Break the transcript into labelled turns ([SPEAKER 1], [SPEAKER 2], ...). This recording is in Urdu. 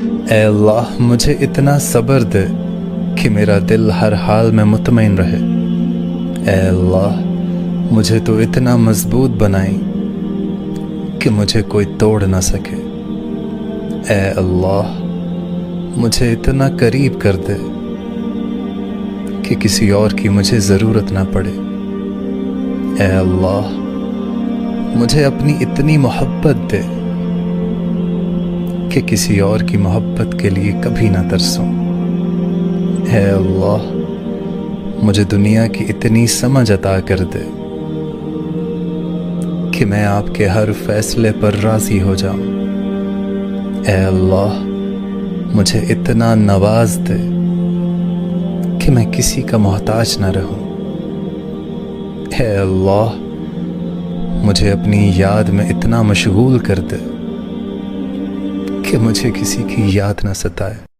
[SPEAKER 1] اے اللہ مجھے اتنا صبر دے کہ میرا دل ہر حال میں مطمئن رہے۔ اے اللہ مجھے تو اتنا مضبوط بنائی کہ مجھے کوئی توڑ نہ سکے۔ اے اللہ مجھے اتنا قریب کر دے کہ کسی اور کی مجھے ضرورت نہ پڑے۔ اے اللہ مجھے اپنی اتنی محبت دے کہ کسی اور کی محبت کے لیے کبھی نہ ترسوں۔ اے اللہ مجھے دنیا کی اتنی سمجھ عطا کر دے کہ میں آپ کے ہر فیصلے پر راضی ہو جاؤں۔ اے اللہ مجھے اتنا نواز دے کہ میں کسی کا محتاج نہ رہوں۔ اے اللہ مجھے اپنی یاد میں اتنا مشغول کر دے کہ مجھے کسی کی یاد نہ ستائے۔